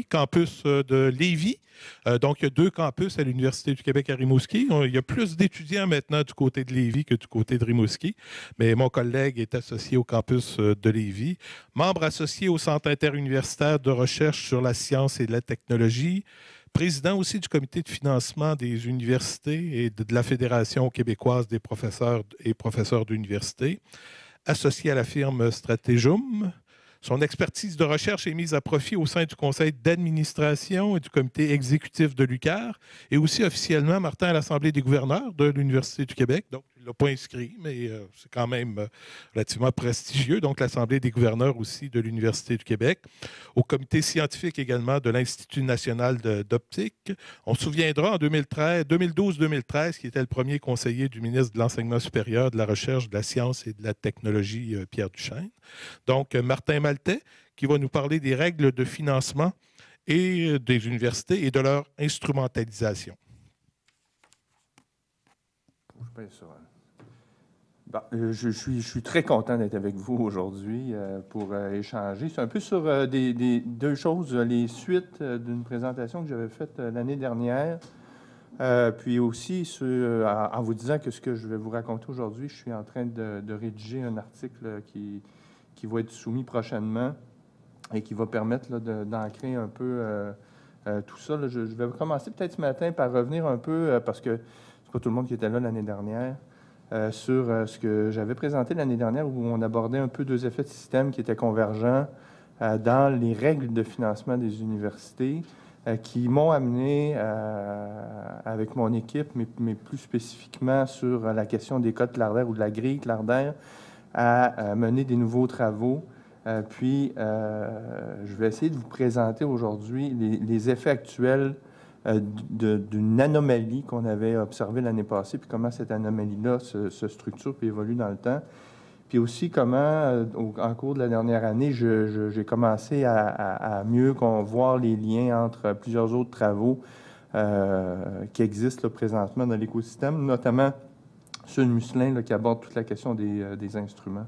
campus de Lévis. Donc, il y a 2 campus à l'Université du Québec à Rimouski. Il y a plus d'étudiants maintenant du côté de Lévis que du côté de Rimouski, mais mon collègue est associé au campus de Lévis, membre associé au Centre interuniversitaire de recherche sur la science et la technologie, président aussi du comité de financement des universités et de la Fédération québécoise des professeurs et professeurs d'université, associé à la firme Stratégum. Son expertise de recherche est mise à profit au sein du conseil d'administration et du comité exécutif de l'UQAR et aussi officiellement, Martin, à l'Assemblée des gouverneurs de l'Université du Québec. Donc, il ne l'a pas inscrit, mais c'est quand même relativement prestigieux. Donc, l'Assemblée des gouverneurs aussi de l'Université du Québec. Au comité scientifique également de l'Institut national d'optique. On se souviendra en 2012-2013, qui était le premier conseiller du ministre de l'Enseignement supérieur, de la Recherche, de la Science et de la Technologie, Pierre Duchesne. Donc, Martin Maltais, qui va nous parler des règles de financement et des universités et de leur instrumentalisation. Je suis très content d'être avec vous aujourd'hui pour échanger. C'est un peu sur 2 choses, les suites d'une présentation que j'avais faite l'année dernière, puis aussi en vous disant que ce que je vais vous raconter aujourd'hui, je suis en train de rédiger un article qui va être soumis prochainement et qui va permettre d'ancrer un peu tout ça. Je vais commencer peut-être ce matin par revenir un peu, parce que c'est pas tout le monde qui était là l'année dernière, sur ce que j'avais présenté l'année dernière, où on abordait un peu 2 effets de système qui étaient convergents dans les règles de financement des universités, qui m'ont amené, avec mon équipe, mais plus spécifiquement sur la question des codes Clardaire ou de la grille Clardaire, à mener des nouveaux travaux. Puis, je vais essayer de vous présenter aujourd'hui les effets actuels d'une anomalie qu'on avait observée l'année passée, puis comment cette anomalie-là se structure puis évolue dans le temps. Puis aussi comment, en cours de la dernière année, j'ai commencé à mieux voir les liens entre plusieurs autres travaux qui existent là, présentement dans l'écosystème, notamment ceux de Musselin qui aborde toute la question des instruments.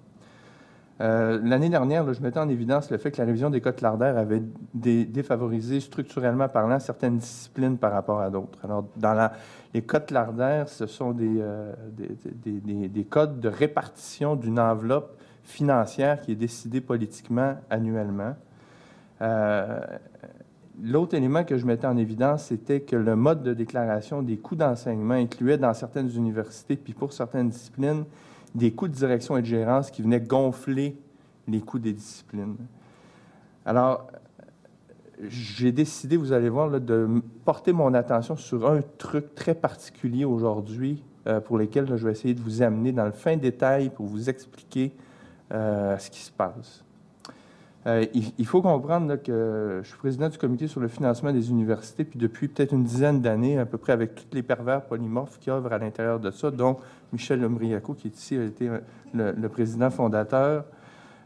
L'année dernière, je mettais en évidence le fait que la révision des codes Clardaire avait défavorisé structurellement parlant certaines disciplines par rapport à d'autres. Alors, dans les codes Clardaire, ce sont des codes de répartition d'une enveloppe financière qui est décidée politiquement annuellement. L'autre élément que je mettais en évidence, c'était que le mode de déclaration des coûts d'enseignement incluait dans certaines universités, puis pour certaines disciplines, des coûts de direction et de gérance qui venaient gonfler les coûts des disciplines. Alors, j'ai décidé, vous allez voir, là, de porter mon attention sur un truc très particulier aujourd'hui pour lequel je vais essayer de vous amener dans le fin détail pour vous expliquer ce qui se passe. Il faut comprendre là, que je suis président du comité sur le financement des universités, puis depuis peut-être une dizaine d'années, à peu près avec tous les pervers polymorphes qui œuvrent à l'intérieur de ça, dont Michel Lombriaco, qui est ici, a été le président fondateur.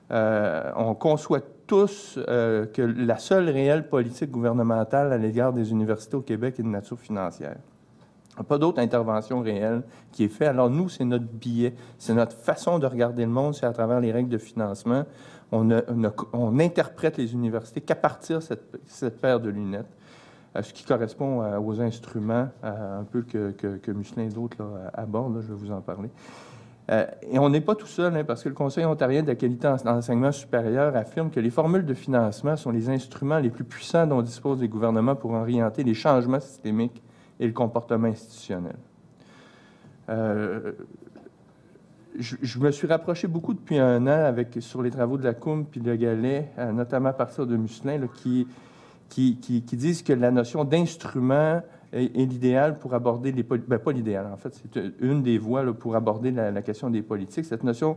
On conçoit tous que la seule réelle politique gouvernementale à l'égard des universités au Québec est de nature financière. Il n'y a pas d'autre intervention réelle qui est faite. Alors nous, c'est notre biais, c'est notre façon de regarder le monde, c'est à travers les règles de financement. On interprète les universités qu'à partir de cette paire de lunettes, ce qui correspond aux instruments un peu que Musselin et d'autres abordent, là, je vais vous en parler. Et on n'est pas tout seul, hein, parce que le Conseil ontarien de la qualité en enseignement supérieur affirme que les formules de financement sont les instruments les plus puissants dont disposent les gouvernements pour orienter les changements systémiques et le comportement institutionnel. Je me suis rapproché beaucoup depuis un an sur les travaux de la Coum puis de Gallet, notamment à partir de Musselin, là, qui disent que la notion d'instrument est l'idéal pour aborder les politiques. Pas l'idéal, en fait, c'est une des voies là, pour aborder la question des politiques. Cette notion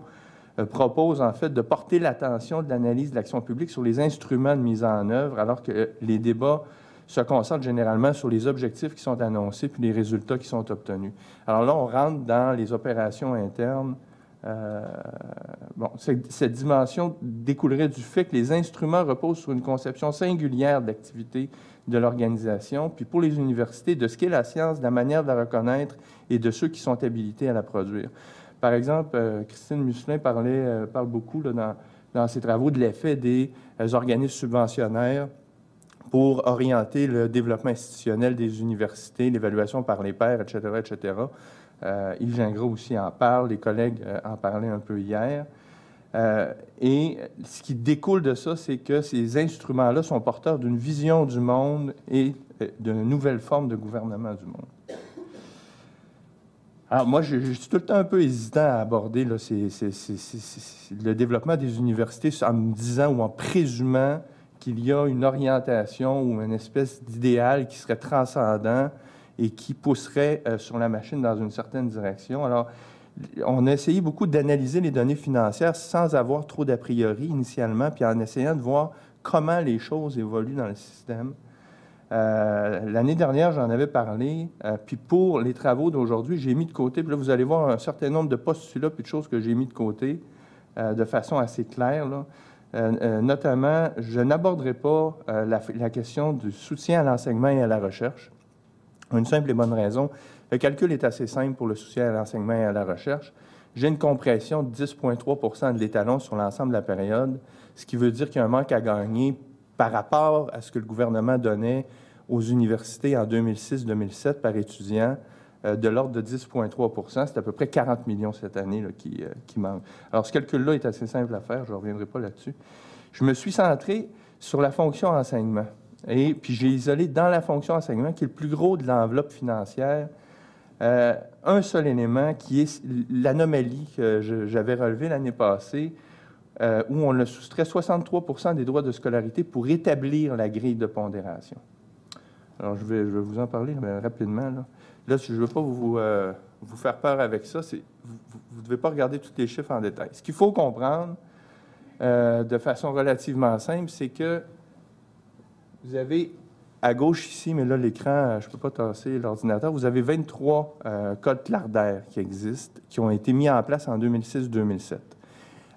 propose, en fait, de porter l'attention de l'analyse de l'action publique sur les instruments de mise en œuvre, alors que les débats se concentrent généralement sur les objectifs qui sont annoncés puis les résultats qui sont obtenus. Alors là, on rentre dans les opérations internes. Cette dimension découlerait du fait que les instruments reposent sur une conception singulière de l'activité de l'organisation, puis pour les universités, de ce qu'est la science, de la manière de la reconnaître et de ceux qui sont habilités à la produire. Par exemple, Christine Musselin parle beaucoup là, dans ses travaux de l'effet des organismes subventionnaires pour orienter le développement institutionnel des universités, l'évaluation par les pairs, etc., etc. Yves Gingras aussi en parle, les collègues en parlaient un peu hier. Et ce qui découle de ça, c'est que ces instruments-là sont porteurs d'une vision du monde et d'une nouvelle forme de gouvernement du monde. Alors moi, je suis tout le temps un peu hésitant à aborder là, le développement des universités en me disant ou en présumant qu'il y a une orientation ou une espèce d'idéal qui serait transcendant et qui pousserait sur la machine dans une certaine direction. Alors, on a essayé beaucoup d'analyser les données financières sans avoir trop d'a priori initialement, puis en essayant de voir comment les choses évoluent dans le système. L'année dernière, j'en avais parlé, puis pour les travaux d'aujourd'hui, j'ai mis de côté, puis là, vous allez voir un certain nombre de postulats puis de choses que j'ai mis de côté de façon assez claire, là. Notamment, je n'aborderai pas la question du soutien à l'enseignement et à la recherche. Une simple et bonne raison. Le calcul est assez simple pour le soutien à l'enseignement et à la recherche. J'ai une compression de 10,3 % de l'étalon sur l'ensemble de la période, ce qui veut dire qu'il y a un manque à gagner par rapport à ce que le gouvernement donnait aux universités en 2006-2007 par étudiant, de l'ordre de 10,3 %. C'est à peu près 40 millions cette année là, qui manque. Alors, ce calcul-là est assez simple à faire. Je ne reviendrai pas là-dessus. Je me suis centré sur la fonction enseignement. Et puis, j'ai isolé dans la fonction enseignement, qui est le plus gros de l'enveloppe financière, un seul élément qui est l'anomalie que j'avais relevée l'année passée, où on a soustrait 63 % des droits de scolarité pour établir la grille de pondération. Alors, je vais vous en parler rapidement. Là, je ne veux pas vous faire peur avec ça. Vous ne devez pas regarder tous les chiffres en détail. Ce qu'il faut comprendre de façon relativement simple, c'est que vous avez à gauche ici, mais là, l'écran, je ne peux pas tasser l'ordinateur, vous avez 23 codes Clardaire qui existent, qui ont été mis en place en 2006-2007.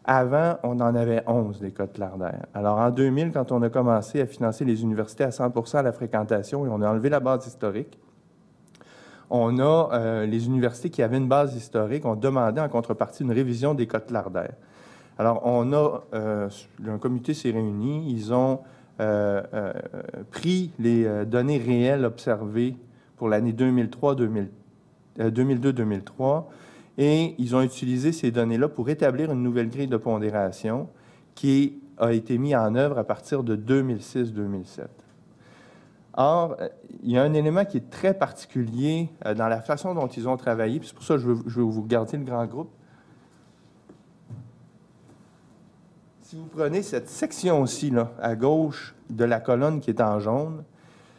Avant, on en avait 11 des codes Clardaire. Alors, en 2000, quand on a commencé à financer les universités à 100 % à la fréquentation et on a enlevé la base historique, on a les universités qui avaient une base historique ont demandé en contrepartie une révision des codes Clardaire. Alors, on a, un comité s'est réuni, ils ont pris les données réelles observées pour l'année 2002-2003 et ils ont utilisé ces données-là pour établir une nouvelle grille de pondération qui a été mise en œuvre à partir de 2006-2007. Or, il y a un élément qui est très particulier dans la façon dont ils ont travaillé, puis c'est pour ça que je veux vous garder le grand groupe. Si vous prenez cette section-ci, là, à gauche de la colonne qui est en jaune,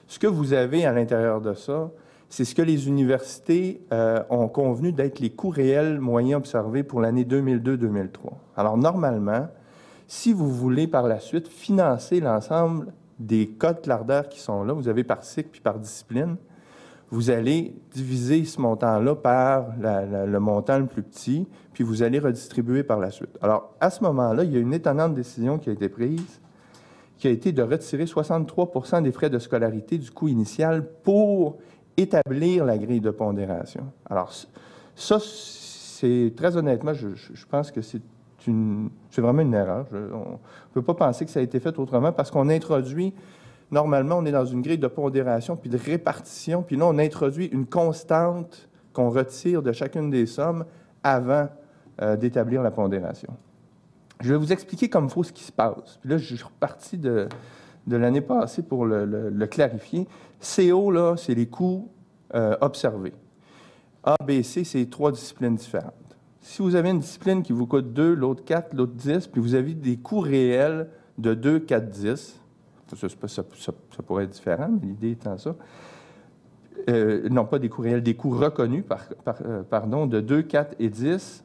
ce que vous avez à l'intérieur de ça, c'est ce que les universités ont convenu d'être les coûts réels moyens observés pour l'année 2002-2003. Alors, normalement, si vous voulez par la suite financer l'ensemble des codes Clardaire qui sont là, vous avez par cycle puis par discipline, vous allez diviser ce montant-là par le montant le plus petit, puis vous allez redistribuer par la suite. Alors, à ce moment-là, il y a une étonnante décision qui a été prise, qui a été de retirer 63 % des frais de scolarité du coût initial pour établir la grille de pondération. Alors, ça, c'est très honnêtement, je pense que c'est vraiment une erreur. On ne peut pas penser que ça a été fait autrement parce qu'on introduit, normalement, on est dans une grille de pondération puis de répartition, puis là, on introduit une constante qu'on retire de chacune des sommes avant d'établir la pondération. Je vais vous expliquer comme il faut ce qui se passe. Puis là, je suis reparti de l'année passée pour le clarifier. CO, là, c'est les coûts observés. A, B, C, c'est 3 disciplines différentes. Si vous avez une discipline qui vous coûte 2, l'autre 4, l'autre 10, puis vous avez des coûts réels de 2, 4, 10, ça pourrait être différent, mais l'idée étant ça. Non, pas des coûts réels, des coûts reconnus, pardon, de 2, 4 et 10,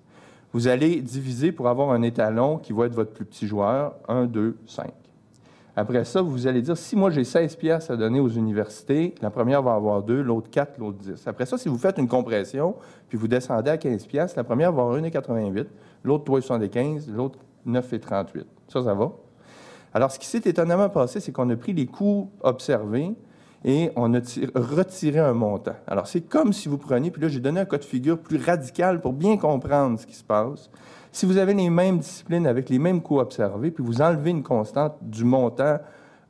vous allez diviser pour avoir un étalon qui va être votre plus petit joueur, 1, 2, 5. Après ça, vous allez dire, si moi j'ai 16 piastres à donner aux universités, la première va avoir 2, l'autre 4, l'autre 10. Après ça, si vous faites une compression, puis vous descendez à 15 piastres, la première va avoir 1,88, l'autre 3,75, l'autre 9,38. Ça va. Alors, ce qui s'est étonnamment passé, c'est qu'on a pris les coûts observés et on a retiré un montant. Alors, c'est comme si vous preniez, puis là, j'ai donné un cas de figure plus radical pour bien comprendre ce qui se passe. Si vous avez les mêmes disciplines avec les mêmes coûts observés, puis vous enlevez une constante du montant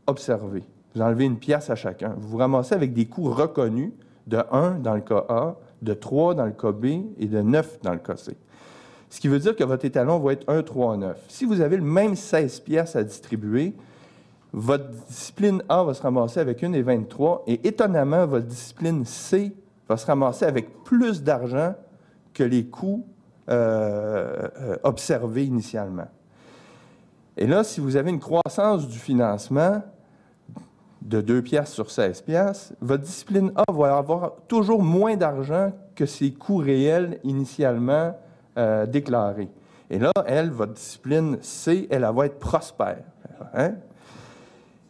observé. Vous enlevez 1 pièce à chacun. Vous vous ramassez avec des coûts reconnus de 1 dans le cas A, de 3 dans le cas B et de 9 dans le cas C. Ce qui veut dire que votre étalon va être 1, 3, 9. Si vous avez le même 16 pièces à distribuer, votre discipline A va se ramasser avec 1,23 et étonnamment, votre discipline C va se ramasser avec plus d'argent que les coûts observés initialement. Et là, si vous avez une croissance du financement de 2 piastres sur 16 piastres, votre discipline A va avoir toujours moins d'argent que ses coûts réels initialement déclarés. Et là, votre discipline C, elle va être prospère. Hein?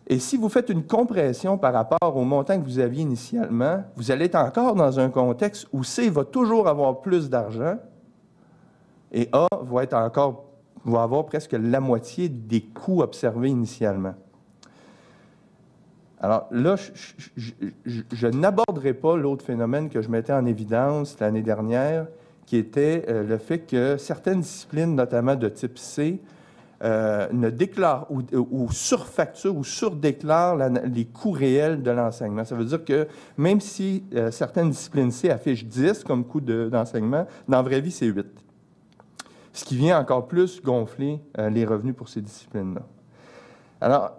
Et si vous faites une compression par rapport au montant que vous aviez initialement, vous allez être encore dans un contexte où C va toujours avoir plus d'argent et A va avoir presque la moitié des coûts observés initialement. Alors là, je n'aborderai pas l'autre phénomène que je mettais en évidence l'année dernière, qui était le fait que certaines disciplines, notamment de type C, ne déclarent ou surfacturent ou surdéclarent les coûts réels de l'enseignement. Ça veut dire que même si certaines disciplines C affichent 10 comme coût d'enseignement, dans la vraie vie, c'est 8. Ce qui vient encore plus gonfler les revenus pour ces disciplines-là. Alors,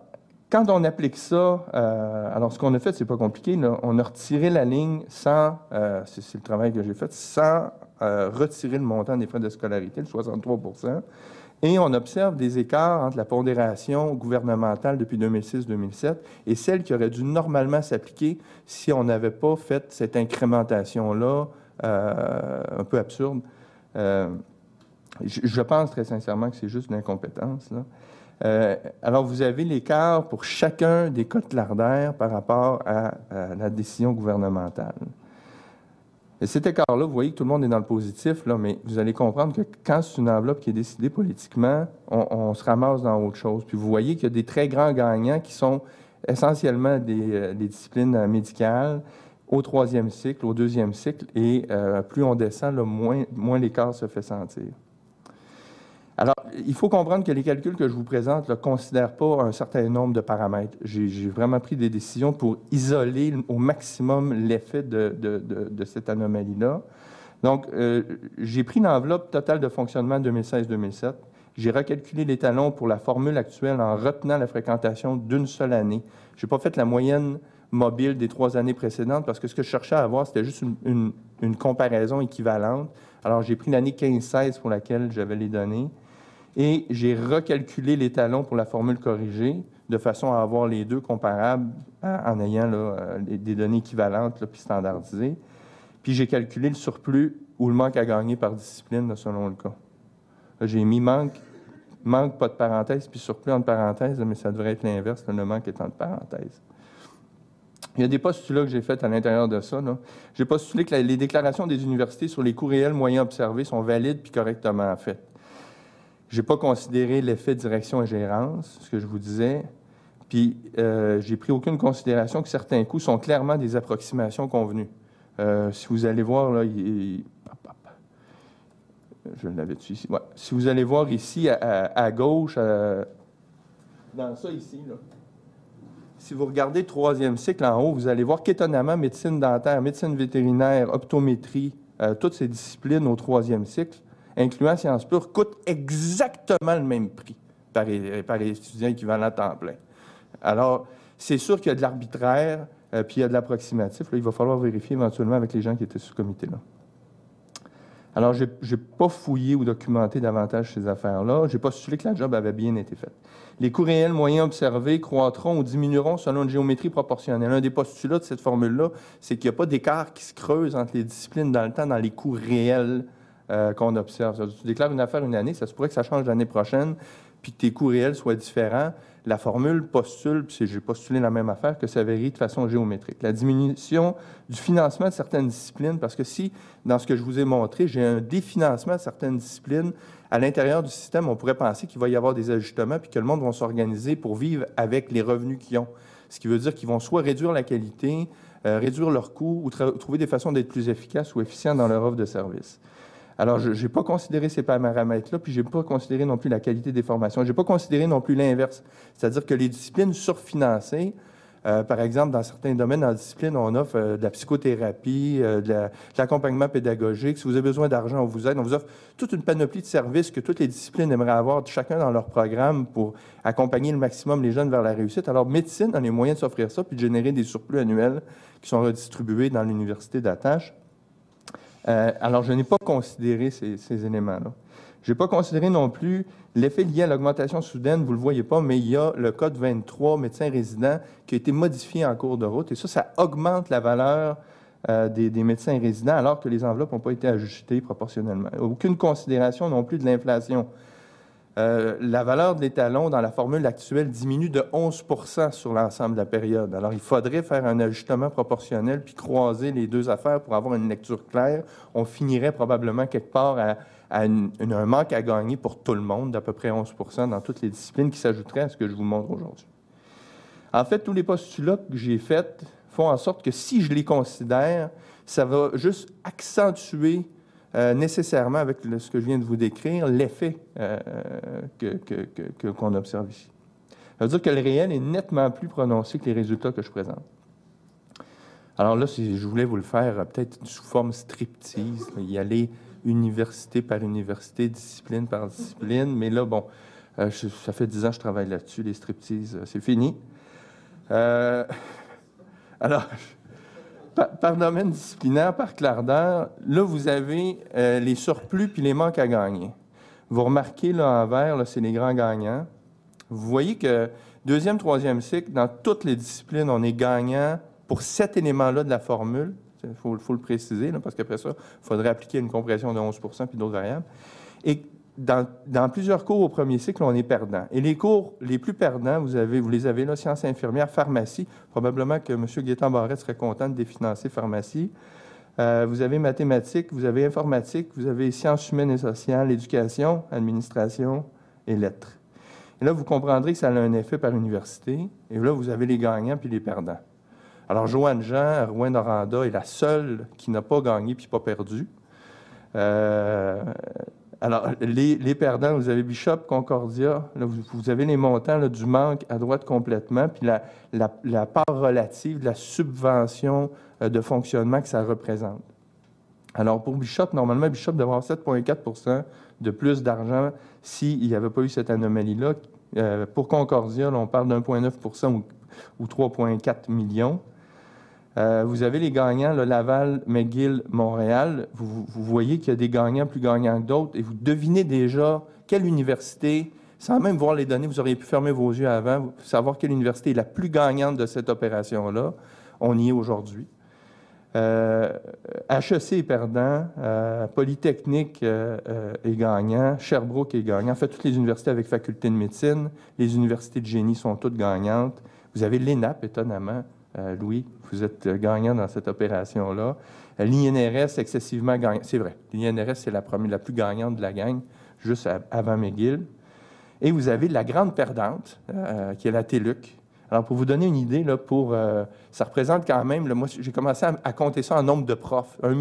quand on applique ça, alors ce qu'on a fait, c'est pas compliqué, là, on a retiré la ligne sans, c'est le travail que j'ai fait, sans retirer le montant des frais de scolarité, le 63 %, et on observe des écarts entre la pondération gouvernementale depuis 2006-2007 et celle qui aurait dû normalement s'appliquer si on n'avait pas fait cette incrémentation-là un peu absurde. Je pense très sincèrement que c'est juste une incompétence, là. Alors, vous avez l'écart pour chacun des cotes lardaires par rapport à la décision gouvernementale. Et cet écart-là, vous voyez que tout le monde est dans le positif, là, mais vous allez comprendre que quand c'est une enveloppe qui est décidée politiquement, on se ramasse dans autre chose. Puis vous voyez qu'il y a des très grands gagnants qui sont essentiellement des disciplines médicales au 3e cycle, au 2e cycle, et plus on descend, là, moins l'écart se fait sentir. Alors, il faut comprendre que les calculs que je vous présente ne considèrent pas un certain nombre de paramètres. J'ai vraiment pris des décisions pour isoler au maximum l'effet de cette anomalie-là. Donc, j'ai pris l'enveloppe totale de fonctionnement 2016-2007. J'ai recalculé l'étalon pour la formule actuelle en retenant la fréquentation d'une seule année. Je n'ai pas fait la moyenne mobile des 3 années précédentes parce que ce que je cherchais à avoir, c'était juste une comparaison équivalente. Alors, j'ai pris l'année 15-16 pour laquelle j'avais les données. Et j'ai recalculé l'étalon pour la formule corrigée de façon à avoir les deux comparables en ayant là, des données équivalentes là, puis standardisées. Puis j'ai calculé le surplus ou le manque à gagner par discipline là, selon le cas. J'ai mis manque, pas de parenthèse, puis surplus entre parenthèses, mais ça devrait être l'inverse, le manque est entre parenthèses. Il y a des postulats que j'ai faits à l'intérieur de ça. J'ai postulé que les déclarations des universités sur les coûts réels moyens observés sont valides puis correctement faites. Je n'ai pas considéré l'effet direction et gérance, ce que je vous disais, puis j'ai pris aucune considération que certains coûts sont clairement des approximations convenues. Si vous allez voir, là, je l'avais dessus ici. Ouais. Si vous allez voir ici, à gauche, dans ça ici, là, si vous regardez le 3e cycle en haut, vous allez voir qu'étonnamment, médecine dentaire, médecine vétérinaire, optométrie, toutes ces disciplines au 3e cycle, incluant sciences pures, coûtent exactement le même prix par les étudiants équivalents à temps plein. Alors, c'est sûr qu'il y a de l'arbitraire, puis il y a de l'approximatif. Là, il va falloir vérifier éventuellement avec les gens qui étaient sur ce comité-là. Alors, je n'ai pas fouillé ou documenté davantage ces affaires-là. J'ai postulé que la job avait bien été faite. Les coûts réels moyens observés croîtront ou diminueront selon une géométrie proportionnelle. Un des postulats de cette formule-là, c'est qu'il n'y a pas d'écart qui se creuse entre les disciplines dans le temps, dans les coûts réels qu'on observe. Tu déclares une affaire une année, ça se pourrait que ça change l'année prochaine, puis que tes coûts réels soient différents. La formule postule, puis j'ai postulé la même affaire, que ça varie de façon géométrique. La diminution du financement de certaines disciplines, parce que si, dans ce que je vous ai montré, j'ai un définancement de certaines disciplines, à l'intérieur du système, on pourrait penser qu'il va y avoir des ajustements, puis que le monde va s'organiser pour vivre avec les revenus qu'ils ont. Ce qui veut dire qu'ils vont soit réduire la qualité, réduire leurs coûts, ou trouver des façons d'être plus efficaces ou efficients dans leur offre de service. Alors, je n'ai pas considéré ces paramètres-là, puis je n'ai pas considéré non plus la qualité des formations. Je n'ai pas considéré non plus l'inverse, c'est-à-dire que les disciplines surfinancées Par exemple, dans certains domaines en discipline, on offre de la psychothérapie, de l'accompagnement pédagogique. Si vous avez besoin d'argent, on vous aide. On vous offre toute une panoplie de services que toutes les disciplines aimeraient avoir, chacun dans leur programme, pour accompagner le maximum les jeunes vers la réussite. Alors, médecine a les moyens de s'offrir ça puis de générer des surplus annuels qui sont redistribués dans l'université d'attache. Alors, je n'ai pas considéré ces éléments-là. Je n'ai pas considéré non plus l'effet lié à l'augmentation soudaine, vous ne le voyez pas, mais il y a le code 23 médecins résidents qui a été modifié en cours de route. Et ça augmente la valeur des médecins résidents alors que les enveloppes n'ont pas été ajustées proportionnellement. Aucune considération non plus de l'inflation. La valeur de l'étalon dans la formule actuelle diminue de 11 % sur l'ensemble de la période. Alors, il faudrait faire un ajustement proportionnel puis croiser les deux affaires pour avoir une lecture claire. On finirait probablement quelque part à un manque à gagner pour tout le monde d'à peu près 11 % dans toutes les disciplines qui s'ajouteraient à ce que je vous montre aujourd'hui. En fait, tous les postulats que j'ai faits font en sorte que si je les considère, ça va juste accentuer nécessairement avec ce que je viens de vous décrire, l'effet qu'on observe ici. Ça veut dire que le réel est nettement plus prononcé que les résultats que je présente. Alors là, je voulais vous le faire peut-être sous forme striptease, y aller université par université, discipline par discipline, mais là, bon, ça fait 10 ans que je travaille là-dessus, les striptease, c'est fini. Alors, par domaine disciplinaire, par clair d'heure, là, vous avez les surplus puis les manques à gagner. Vous remarquez, là, en vert, là, c'est les grands gagnants. Vous voyez que deuxième, troisième cycle, dans toutes les disciplines, on est gagnant pour cet élément-là de la formule. Il faut le préciser, là, parce qu'après ça, il faudrait appliquer une compression de 11 % puis d'autres variables. Et dans plusieurs cours au premier cycle, on est perdant. Et les cours les plus perdants, vous les avez là, sciences infirmières, pharmacie. Probablement que M. Gaétan-Barrette serait content de définancer pharmacie. Vous avez mathématiques, vous avez informatique, vous avez sciences humaines et sociales, éducation, administration et lettres. Et là, vous comprendrez que ça a un effet par université. Et là, vous avez les gagnants puis les perdants. Alors, Joanne Jean, Rouen-Noranda est la seule qui n'a pas gagné puis pas perdu. Alors, les perdants, vous avez Bishop, Concordia. Là, vous avez les montants là, du manque à droite complètement, puis la part relative de la subvention de fonctionnement que ça représente. Alors, pour Bishop, normalement, Bishop devrait avoir 7,4 % de plus d'argent s'il n'y avait pas eu cette anomalie-là. Pour Concordia, là, on parle d'1,9 % ou 3,4 millions. Vous avez les gagnants, là, Laval, McGill, Montréal. Vous voyez qu'il y a des gagnants plus gagnants que d'autres et vous devinez déjà quelle université, sans même voir les données, vous auriez pu fermer vos yeux avant, savoir quelle université est la plus gagnante de cette opération-là. On y est aujourd'hui. HEC est perdant, Polytechnique est gagnant, Sherbrooke est gagnant. En fait, toutes les universités avec faculté de médecine, les universités de génie sont toutes gagnantes. Vous avez l'ENAP, étonnamment. Louis, vous êtes gagnant dans cette opération-là. L'INRS, excessivement gagnant. C'est vrai, l'INRS, c'est la plus gagnante de la gang, juste avant McGill. Et vous avez la grande perdante, qui est la TELUC. Alors, pour vous donner une idée, là, ça représente quand même, là, moi, j'ai commencé à compter ça en nombre de profs. 1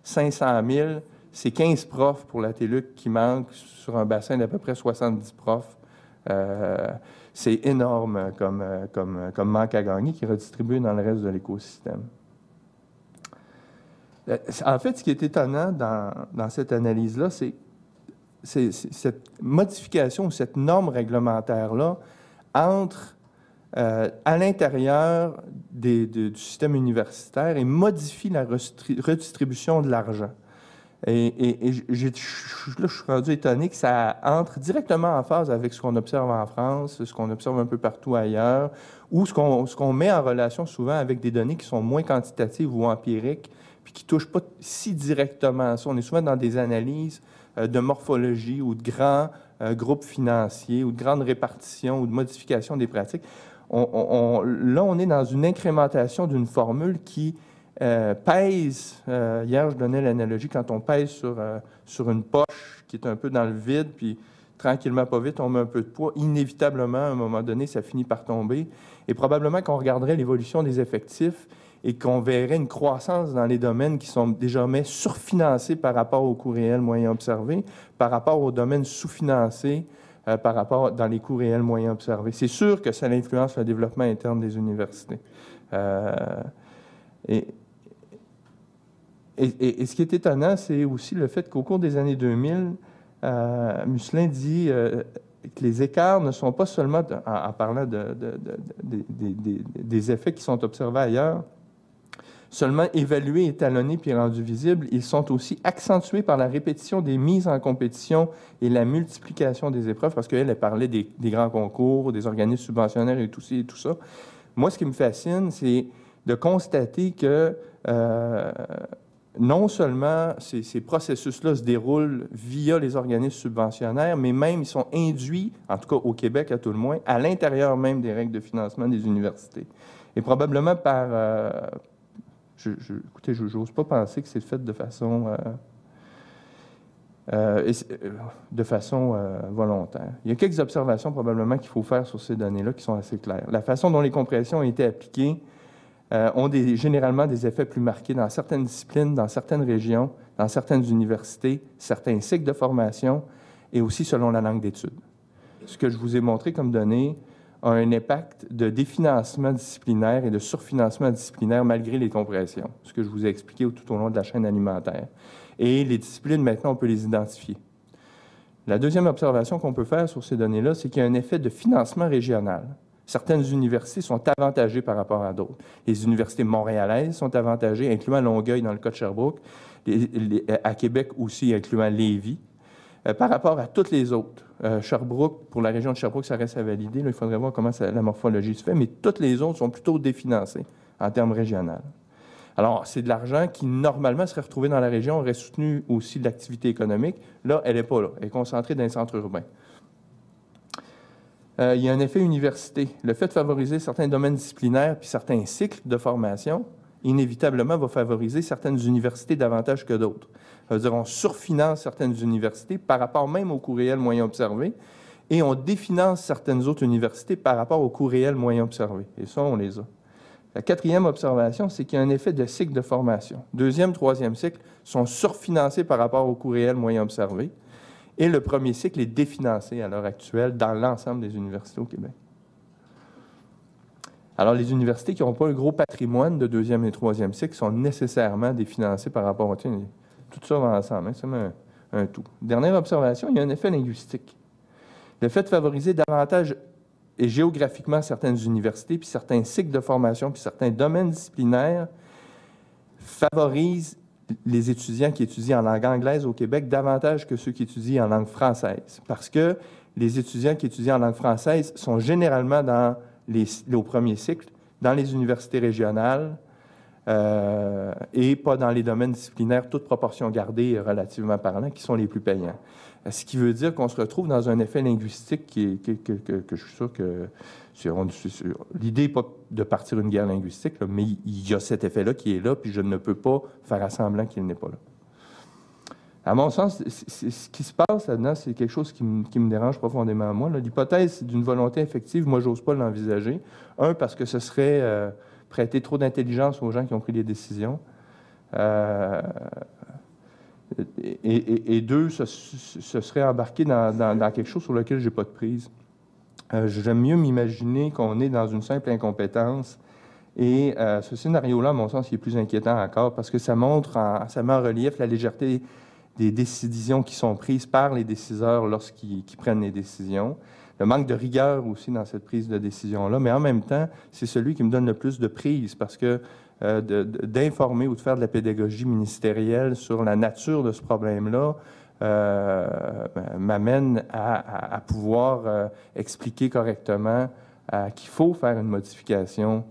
500 000, c'est 15 profs pour la TELUC qui manquent sur un bassin d'à peu près 70 profs. C'est énorme comme manque à gagner qui est redistribué dans le reste de l'écosystème. En fait, ce qui est étonnant dans cette analyse-là, c'est cette modification ou cette norme réglementaire-là entre à l'intérieur du système universitaire et modifie la redistribution de l'argent. Et je suis rendu étonné que ça entre directement en phase avec ce qu'on observe en France, ce qu'on observe un peu partout ailleurs, ou ce qu'on met en relation souvent avec des données qui sont moins quantitatives ou empiriques, puis qui ne touchent pas si directement à ça. On est souvent dans des analyses de morphologie ou de grands groupes financiers ou de grandes répartitions ou de modification des pratiques. Là, on est dans une incrémentation d'une formule qui pèse, hier je donnais l'analogie, quand on pèse sur une poche qui est un peu dans le vide, puis tranquillement, pas vite, on met un peu de poids, inévitablement, à un moment donné, ça finit par tomber. Et probablement qu'on regarderait l'évolution des effectifs et qu'on verrait une croissance dans les domaines qui sont désormais surfinancés par rapport aux coûts réels moyens observés, par rapport aux domaines sous-financés par rapport dans les coûts réels moyens observés. C'est sûr que ça influence le développement interne des universités. Et ce qui est étonnant, c'est aussi le fait qu'au cours des années 2000, Musselin dit que les écarts ne sont pas seulement, en parlant des effets qui sont observés ailleurs, seulement évalués, étalonnés puis rendus visibles, ils sont aussi accentués par la répétition des mises en compétition et la multiplication des épreuves, parce qu'elle parlait des grands concours, des organismes subventionnaires et tout ça. Moi, ce qui me fascine, c'est de constater que non seulement ces processus-là se déroulent via les organismes subventionnaires, mais même ils sont induits, en tout cas au Québec à tout le moins, à l'intérieur même des règles de financement des universités. Et probablement par... écoutez, je n'ose pas penser que c'est fait de façon volontaire. Il y a quelques observations probablement qu'il faut faire sur ces données-là qui sont assez claires. La façon dont les compressions ont été appliquées ont généralement des effets plus marqués dans certaines disciplines, dans certaines régions, dans certaines universités, certains cycles de formation et aussi selon la langue d'études. Ce que je vous ai montré comme données a un impact de définancement disciplinaire et de surfinancement disciplinaire malgré les compressions, ce que je vous ai expliqué tout au long de la chaîne alimentaire. Et les disciplines, maintenant, on peut les identifier. La deuxième observation qu'on peut faire sur ces données-là, c'est qu'il y a un effet de financement régional. Certaines universités sont avantagées par rapport à d'autres. Les universités montréalaises sont avantagées, incluant Longueuil dans le cas de Sherbrooke, à Québec aussi, incluant Lévis, par rapport à toutes les autres. Sherbrooke, pour la région de Sherbrooke, ça reste à valider. Là, il faudrait voir comment la morphologie se fait, mais toutes les autres sont plutôt définancées en termes régionaux. Alors, c'est de l'argent qui, normalement, serait retrouvé dans la région, aurait soutenu aussi de l'activité économique. Là, elle n'est pas là. Elle est concentrée dans les centres urbains. Il y a un effet université. Le fait de favoriser certains domaines disciplinaires puis certains cycles de formation, inévitablement, va favoriser certaines universités davantage que d'autres. Ça veut dire qu'on surfinance certaines universités par rapport même aux coûts réels moyens observés et on définance certaines autres universités par rapport aux coûts réels moyens observés. Et ça, on les a. La quatrième observation, c'est qu'il y a un effet de cycle de formation. Deuxième, troisième cycle sont surfinancés par rapport aux coûts réels moyens observés. Et le premier cycle est définancé à l'heure actuelle dans l'ensemble des universités au Québec. Alors, les universités qui n'ont pas un gros patrimoine de deuxième et troisième cycle sont nécessairement définancées par rapport à... Tout ça va ensemble, hein, c'est un tout. Dernière observation, il y a un effet linguistique. Le fait de favoriser davantage et géographiquement certaines universités, puis certains cycles de formation, puis certains domaines disciplinaires favorise les étudiants qui étudient en langue anglaise au Québec davantage que ceux qui étudient en langue française. Parce que les étudiants qui étudient en langue française sont généralement au premier cycle, dans les universités régionales et pas dans les domaines disciplinaires, toute proportion gardée relativement parlant, qui sont les plus payants. Ce qui veut dire qu'on se retrouve dans un effet linguistique que je suis sûr que... L'idée n'est pas de partir une guerre linguistique, là, mais il y a cet effet-là qui est là, puis je ne peux pas faire semblant qu'il n'est pas là. À mon sens, ce qui se passe là-dedans, c'est quelque chose qui me dérange profondément à moi. L'hypothèse d'une volonté effective, moi, j'ose pas l'envisager. Un, parce que ce serait prêter trop d'intelligence aux gens qui ont pris les décisions. Et deux, ce serait embarquer dans quelque chose sur lequel je n'ai pas de prise. J'aime mieux m'imaginer qu'on est dans une simple incompétence. Et ce scénario-là, à mon sens, il est plus inquiétant encore parce que ça met en relief la légèreté des décisions qui sont prises par les décideurs lorsqu'ils prennent les décisions. Le manque de rigueur aussi dans cette prise de décision-là. Mais en même temps, c'est celui qui me donne le plus de prise parce que d'informer ou de faire de la pédagogie ministérielle sur la nature de ce problème-là m'amène à pouvoir expliquer correctement qu'il faut faire une modification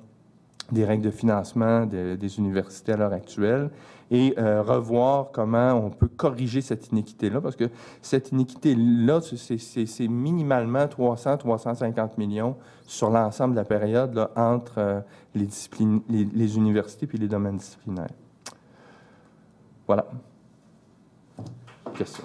des règles de financement des universités à l'heure actuelle et revoir comment on peut corriger cette inéquité-là, parce que cette inéquité-là, c'est minimalement 300-350 millions sur l'ensemble de la période là, entre les universités puis les domaines disciplinaires. Voilà. Question.